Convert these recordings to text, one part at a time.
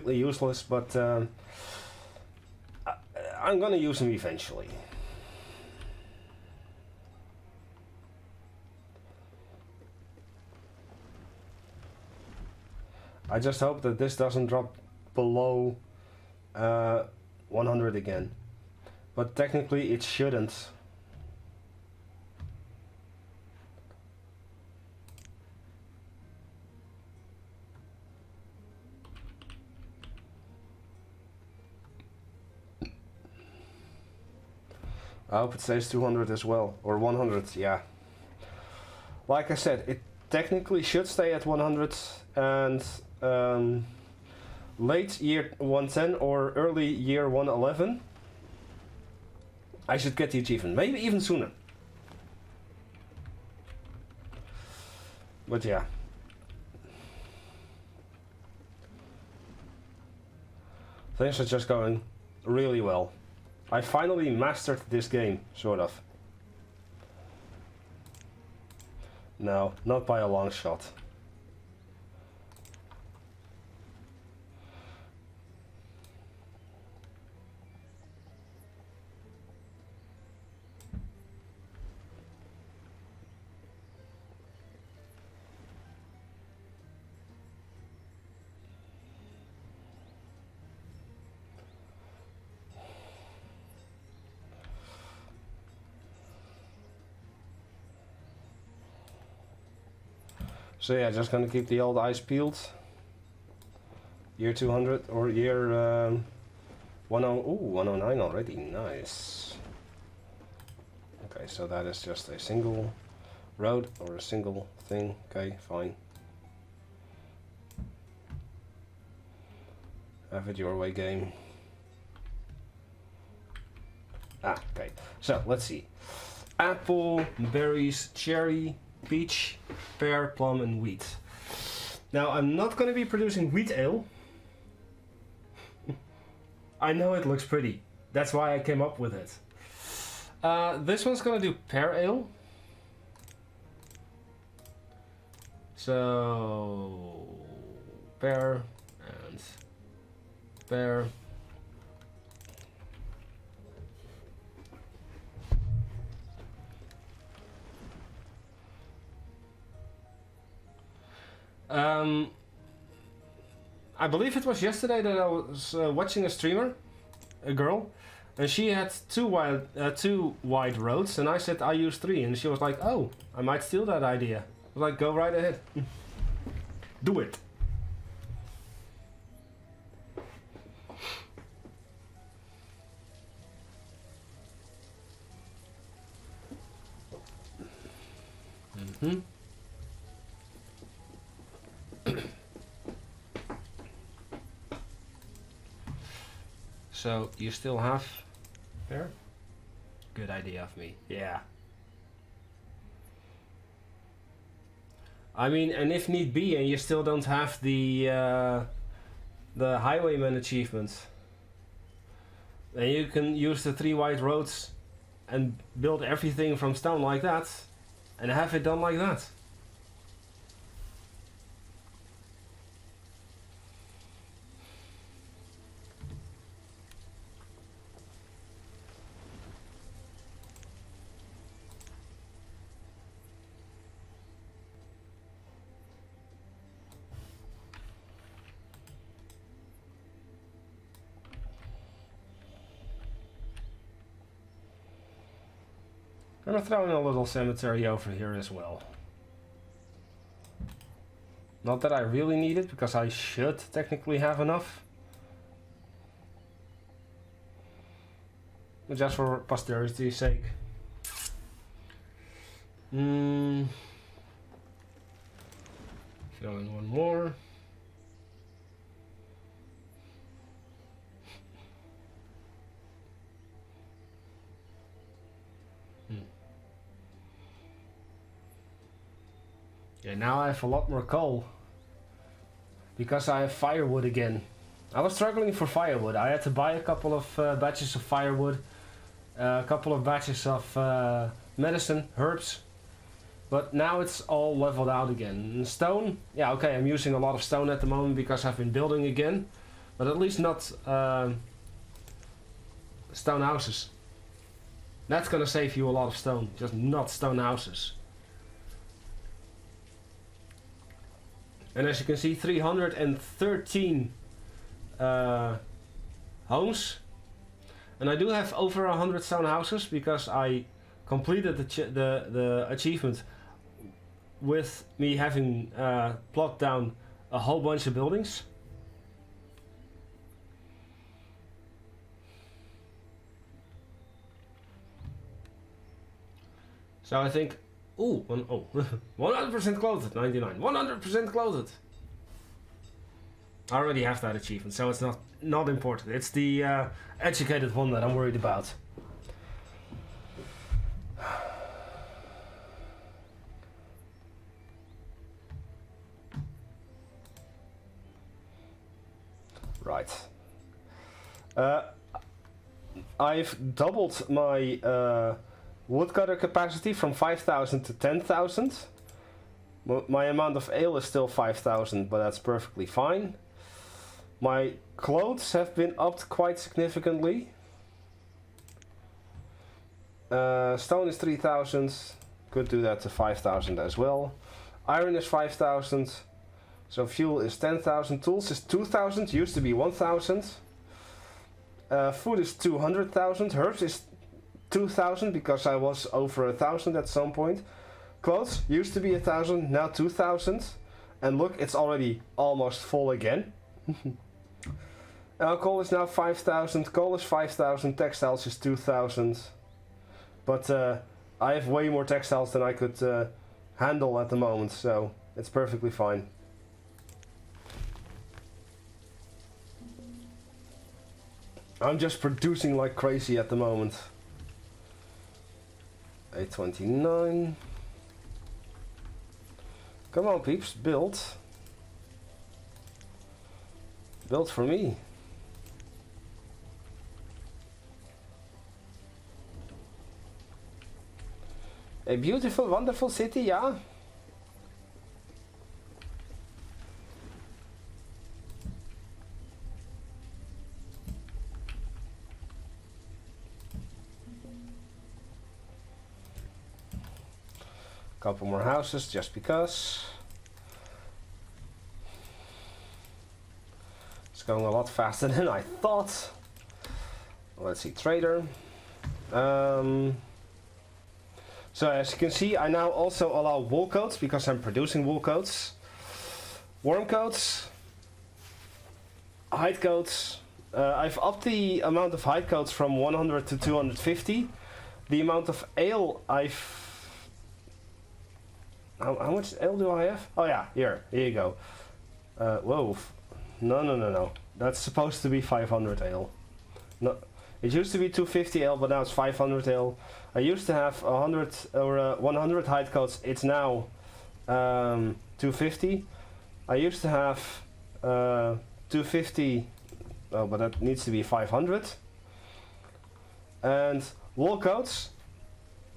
completely useless, but I'm gonna use them eventually. I just hope that this doesn't drop below 100 again. But technically it shouldn't. I hope it stays 200 as well, or 100, yeah. Like I said, it technically should stay at 100, and late year 110 or early year 111, I should get the achievement, maybe even sooner. But yeah. Things are just going really well. I finally mastered this game, sort of. No, not by a long shot. So yeah, just gonna keep the old eyes peeled. Year 200 or year 109 already, nice. Okay, so that is just a single road or a single thing, okay, fine. Have it your way, game. Ah, okay, so let's see. Apple, berries, cherry, peach, pear, plum, and wheat. Now, I'm not going to be producing wheat ale. I know it looks pretty. That's why I came up with it. This one's going to do pear ale. So, pear and pear. I believe it was yesterday that I was watching a streamer, a girl, and she had two wide roads, and I said I use 3, and she was like, "Oh, I might steal that idea." I was like, "Go right ahead, do it." Mm-hmm. So you still have there? Good idea of me. Yeah. I mean, and if need be, and you still don't have the highwayman achievement, then you can use the 3 wide roads and build everything from stone like that, and have it done like that. I'm gonna throw in a little cemetery over here as well. Not that I really need it, because I should technically have enough. But just for posterity's sake. Throw in one more. Yeah, now I have a lot more coal. Because I have firewood again. I was struggling for firewood. I had to buy a couple of batches of firewood. A couple of batches of medicine, herbs. But now it's all leveled out again. And stone, yeah, okay, I'm using a lot of stone at the moment because I've been building again. But at least not stone houses. That's gonna save you a lot of stone, just not stone houses. And as you can see, 313 homes. And I do have over 100 stone houses because I completed the achievement with me having plopped down a whole bunch of buildings. So I think, 100% clothed, 99, 100% clothed. I already have that achievement, so it's not important. It's the educated one that I'm worried about. Right. I've doubled my woodcutter capacity from 5,000 to 10,000. My amount of ale is still 5,000, but that's perfectly fine. My clothes have been upped quite significantly. Stone is 3,000. Could do that to 5,000 as well. Iron is 5,000. So fuel is 10,000. Tools is 2,000. Used to be 1,000. Food is 200,000. Herbs is 2,000 because I was over 1,000 at some point. Clothes used to be 1,000, now 2,000. And look, it's already almost full again. Alcohol is now 5,000. Coal is 5,000. Textiles is 2,000. But I have way more textiles than I could handle at the moment, so it's perfectly fine. I'm just producing like crazy at the moment. 829. Come on, peeps, build. Build for me. A beautiful, wonderful city, yeah. Couple more houses just because. It's going a lot faster than I thought. Let's see, trader. So as you can see, I now also allow wool coats because I'm producing wool coats. Worm coats. Hide coats. I've upped the amount of hide coats from 100 to 250. The amount of ale I've... How much ale do I have? Oh yeah, here you go. Whoa. No. That's supposed to be 500 ale. No, it used to be 250 ale, but now it's 500 ale. I used to have 100 or 100 hide coats. It's now 250. I used to have 250. Oh, but that needs to be 500. And wool coats,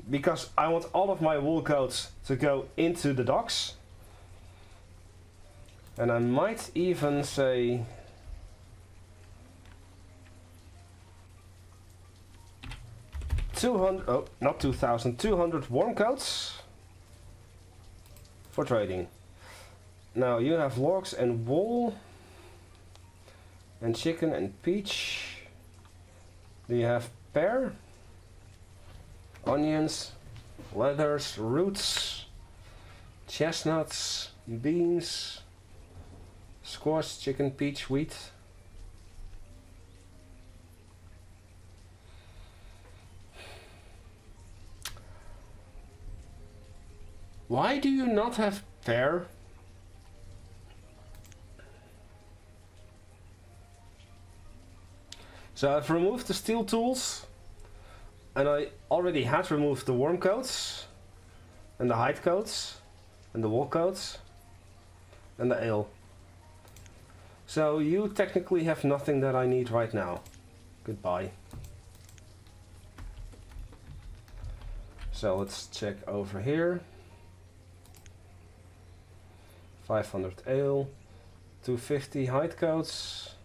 because I want all of my wool coats to go into the docks. And I might even say... not 2,000, 200 warm coats for trading. Now you have logs and wool and chicken and peach. Do you have pear? Onions, leathers, roots, chestnuts, beans, squash, chicken, peach, wheat. Why do you not have pear? So I've removed the steel tools, and I already had removed the worm coats, and the hide coats, and the wool coats, and the ale. So you technically have nothing that I need right now. Goodbye. So let's check over here. 500 ale, 250 hide coats,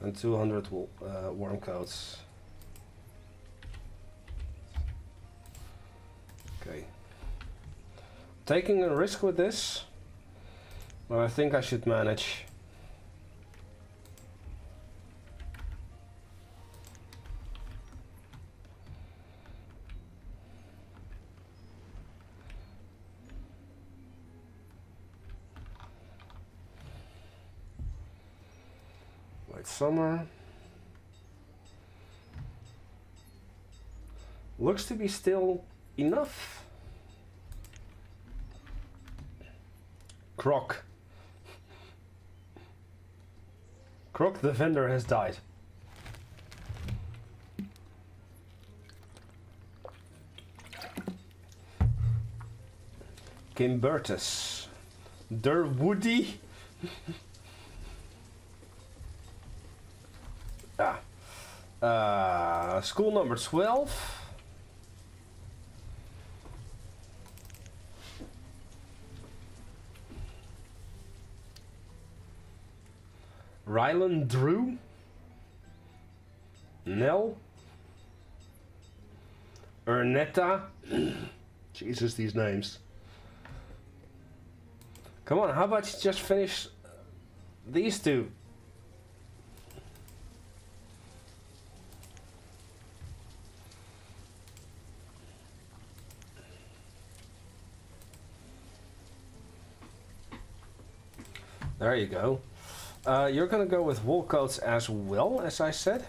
And 200 worm coats. Okay. Taking a risk with this, but I think I should manage. Late summer. Looks to be still enough. Croc. Croc the vendor has died. Kimbertus. Der Woody. School number 12. Rylan Drew. Nell. Ernetta. Jesus, these names. Come on, how about you just finish these two? There you go. You're gonna go with wool coats as well, as I said.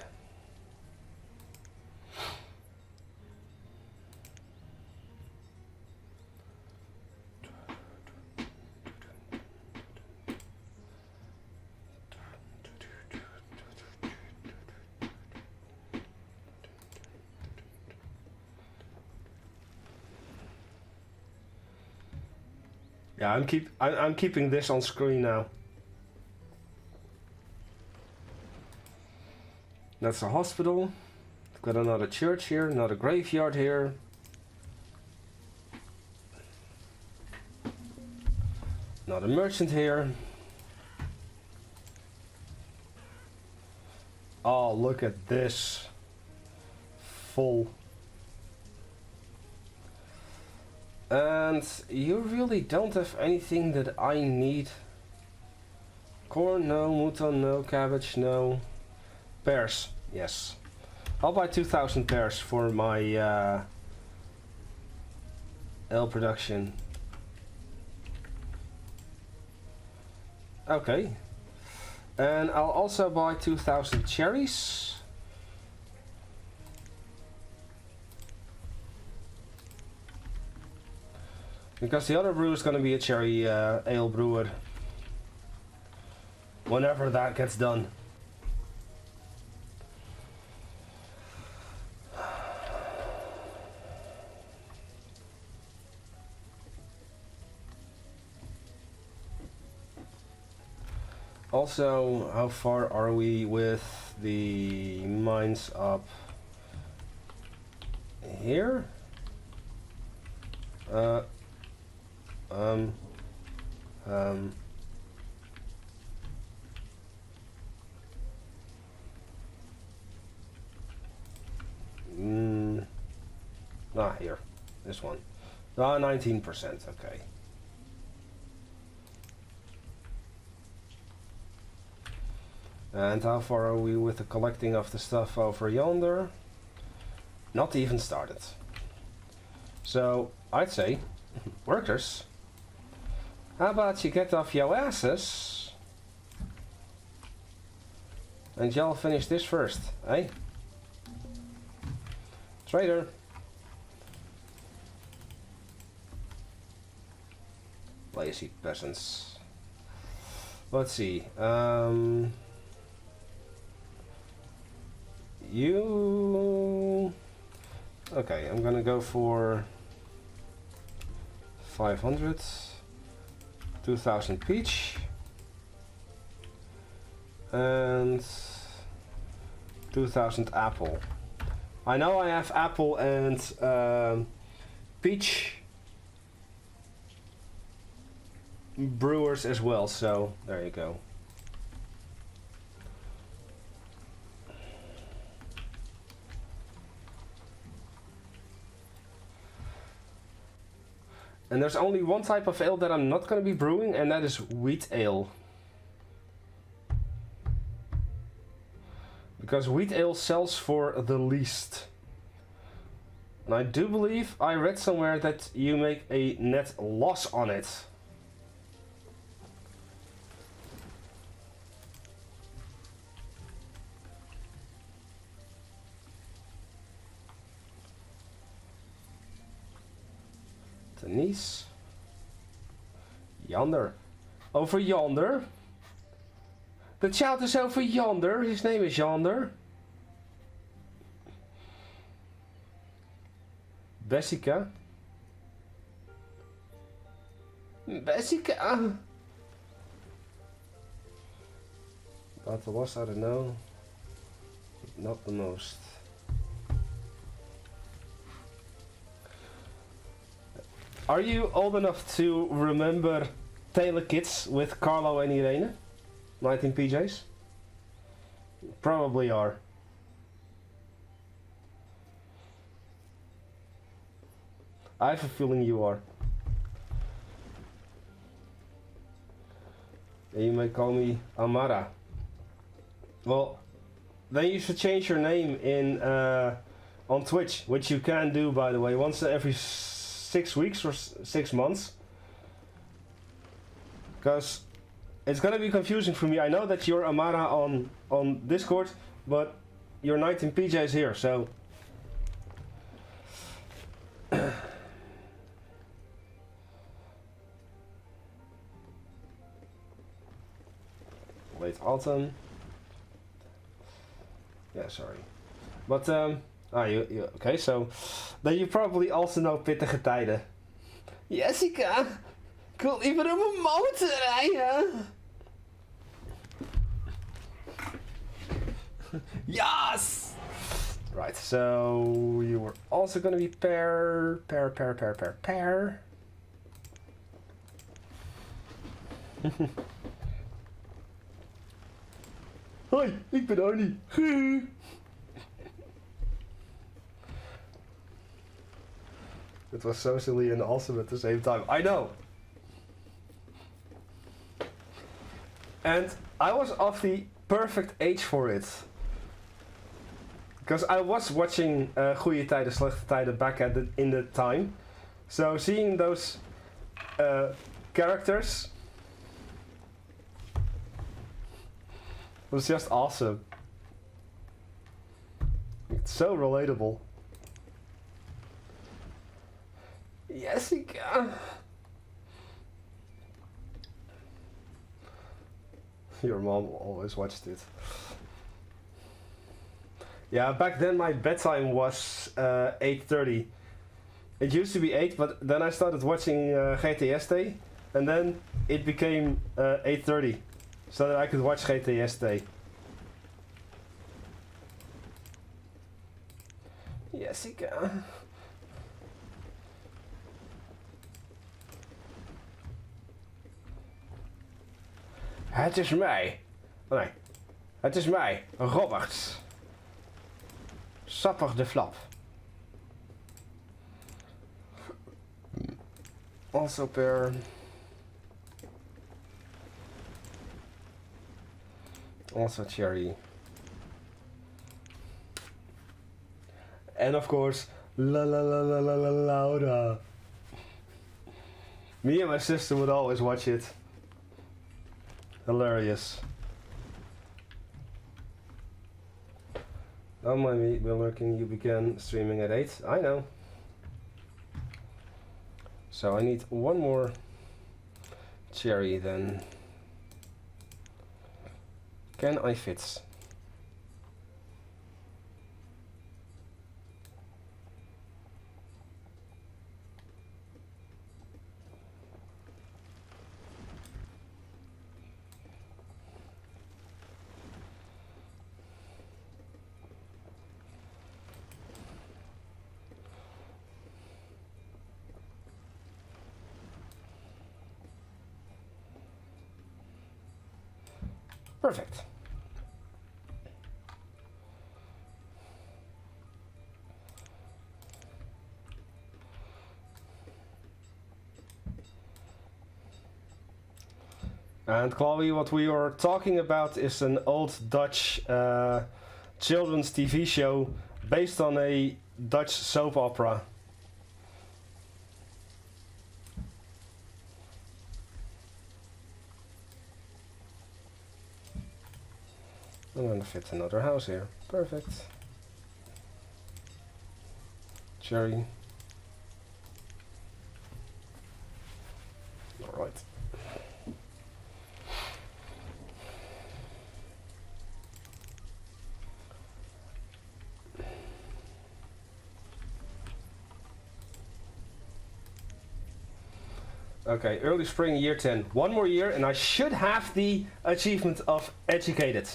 Yeah, I'm keeping this on screen now. That's a hospital. We've got another church here, another graveyard here. Another merchant here. Oh, look at this. Full. And you really don't have anything that I need. Corn, no. Mouton, no. Cabbage, no. Pears, yes. I'll buy 2,000 pears for my ale production. Okay. And I'll also buy 2,000 cherries. Because the other brew is going to be a cherry ale brewer. Whenever that gets done. Also, how far are we with the mines up here? Here, this one. 19%, okay. And how far are we with the collecting of the stuff over yonder? Not even started. So, I'd say, workers, how about you get off your asses and y'all finish this first, eh? Trader. Lazy peasants. Let's see. You... Okay, I'm gonna go for 500. 2,000 peach. And 2,000 apple. I know I have apple and peach brewers as well, so there you go. And there's only one type of ale that I'm not going to be brewing, and that is wheat ale. Because wheat ale sells for the least. And I do believe I read somewhere that you make a net loss on it. Denise. Yonder. Over yonder. The child is over yonder. His name is Yonder. Bessica. Bessica. About the loss, I don't know. Not the most. Are you old enough to remember Taylor Kids with Carlo and Irene? 19 PJs? Probably are. I have a feeling you are. You may call me Amara. Well, then you should change your name in on Twitch, which you can do, by the way, once every 6 weeks or 6 months. Because it's gonna be confusing for me. I know that you're Amara on Discord, but you're 19 PJs here, so. Late autumn. Yeah, sorry. But you okay? So then you probably also know pittige tijden. Jessica, ik wil even op een motor rijden. Yes. Right. So you were also gonna be pair. Hoi, ik ben Arnie. It was so silly and awesome at the same time. I know. And I was of the perfect age for it. Because I was watching Goeie Tijden, Slechte Tijden back in the time. So seeing those characters was just awesome. It's so relatable. Jessica. Your mom always watched it. Yeah, back then my bedtime was 8:30. It used to be 8, but then I started watching GTST, and then it became 8:30, so that I could watch GTST. Jessica. Het is mij. Oh nee. Het is mij, Robert. Sappig de flap. Also pair. Also cherry. And of course, Laura. Me and my sister would always watch it. Hilarious. Don't mind me, Bill Lurking, you began streaming at 8. I know. So I need one more cherry then. Can I fit? Perfect. And Chloe, what we are talking about is an old Dutch children's TV show based on a Dutch soap opera. I'm gonna fit another house here. Perfect. Cherry. Alright. Okay, early spring, year 10. One more year and I should have the achievement of educated.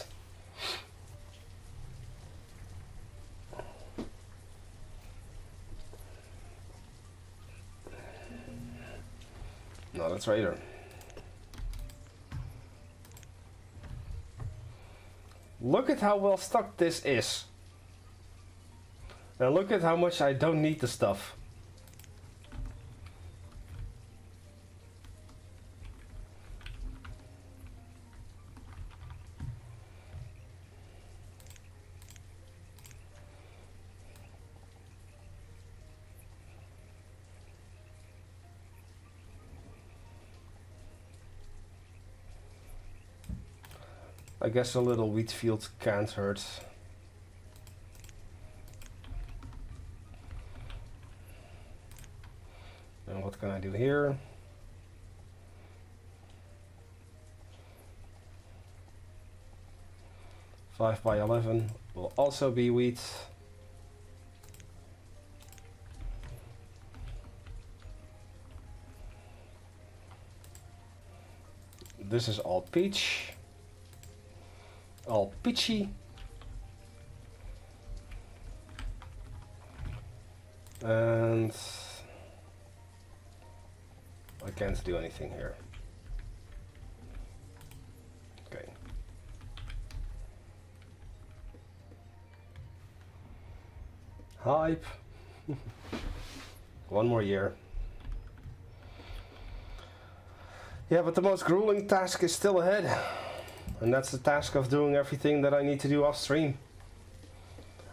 Not a trader. Look at how well stocked this is. And look at how much I don't need the stuff. I guess a little wheat field can't hurt. And what can I do here? Five by 11 will also be wheat. This is all peach. All peachy. And I can't do anything here. Okay. Hype. One more year. Yeah, but the most grueling task is still ahead. And that's the task of doing everything that I need to do off stream.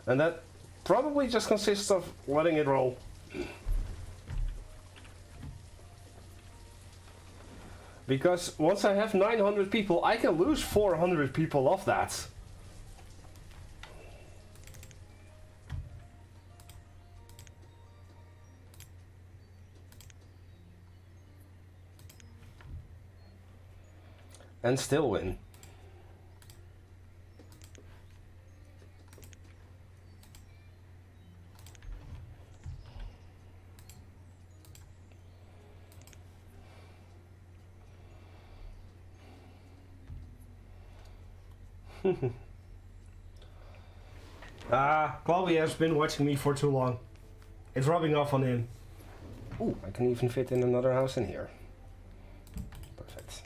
And that probably just consists of letting it roll. Because once I have 900 people, I can lose 400 people off that. And still win. Chloe has been watching me for too long. It's rubbing off on him. Ooh, I can even fit in another house in here. Perfect.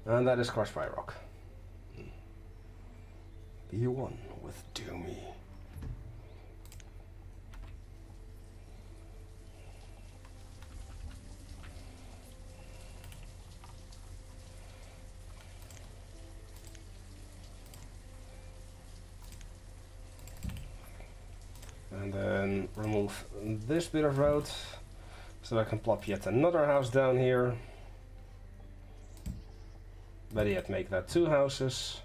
And that is crushed by rock. Be one with Doomy. And then remove this bit of road so I can plop yet another house down here. Better yet, make that 2 houses.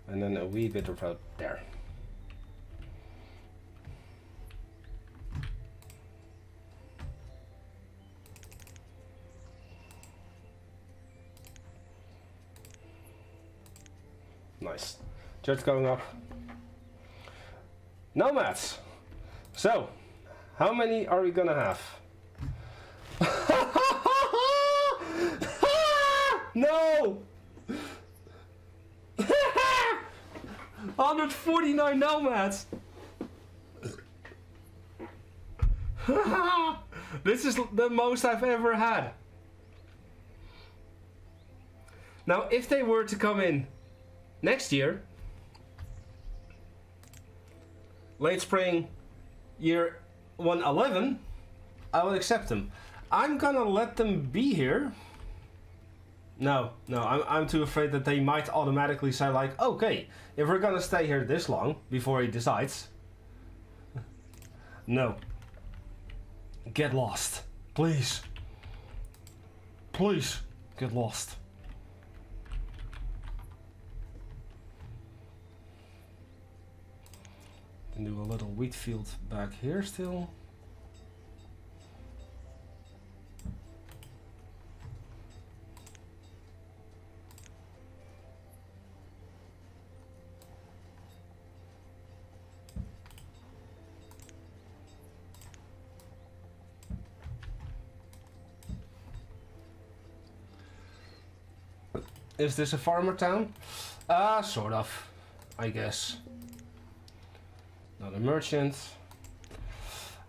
And then a wee bit of road there. Nice. Just going up. Nomads! So, how many are we gonna have? No! 149 nomads! This is the most I've ever had. Now, if they were to come in next year, late spring, year 111, I would accept them. I'm gonna let them be here. No, I'm too afraid that they might automatically say like, okay, if we're gonna stay here this long before he decides. No. Get lost. Please. Please, get lost. And do a little wheat field back here still. Is this a farmer town? Sort of, I guess. Not a merchant.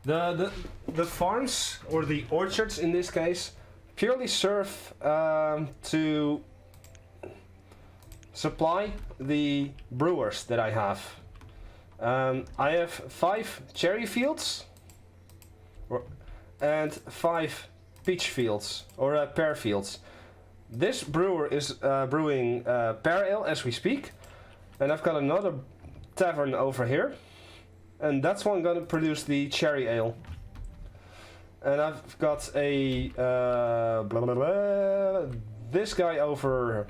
The farms, or the orchards in this case, purely serve to supply the brewers that I have. I have 5 cherry fields and 5 peach fields, or pear fields. This brewer is brewing pear ale as we speak, and I've got another tavern over here, and that's one gonna produce the cherry ale. And I've got a this guy over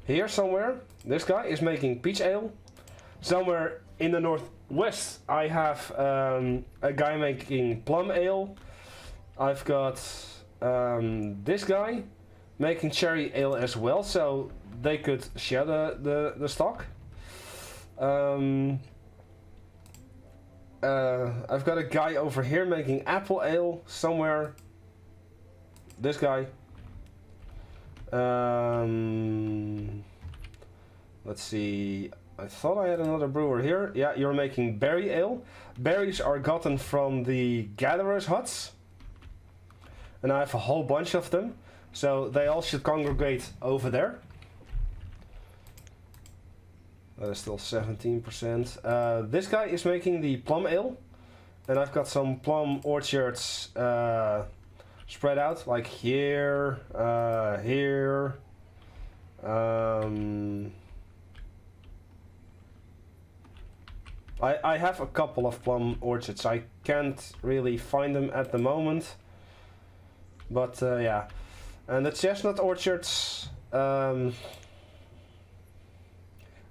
here somewhere. This guy is making peach ale. Somewhere in the northwest, I have a guy making plum ale. I've got this guy making cherry ale as well, so they could share the stock. I've got a guy over here making apple ale somewhere. This guy. Let's see. I thought I had another brewer here. Yeah, you're making berry ale. Berries are gotten from the gatherers' huts, and I have a whole bunch of them. So they all should congregate over there. That is still 17%. This guy is making the plum ale. And I've got some plum orchards spread out, like here, here. I have a couple of plum orchards. I can't really find them at the moment. But yeah. And the chestnut orchards, and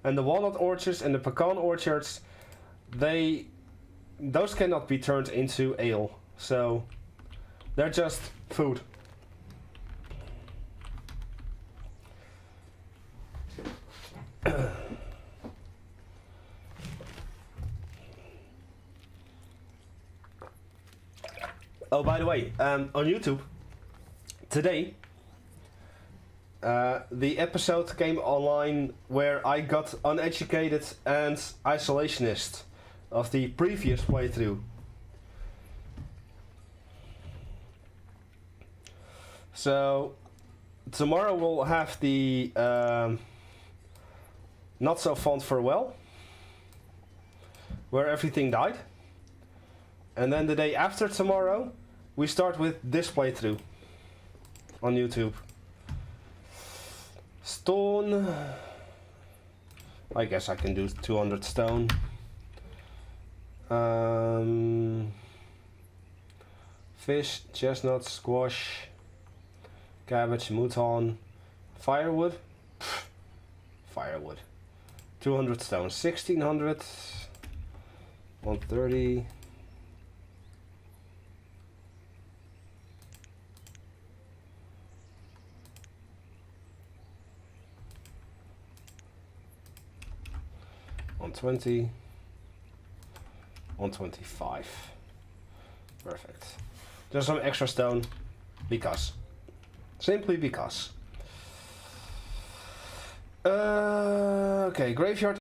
the walnut orchards and the pecan orchards, those cannot be turned into ale, so they're just food. Oh, by the way, on YouTube today, the episode came online where I got uneducated and isolationist of the previous playthrough. So tomorrow we'll have the not so fun farewell, where everything died, and then the day after tomorrow we start with this playthrough on YouTube. Stone, I guess I can do 200 stone. Fish, chestnut, squash, cabbage, mouton, firewood. Firewood. 200 stone, 1600, 130. $120, 125. Perfect. Just some extra stone, because. Simply because. Okay, graveyard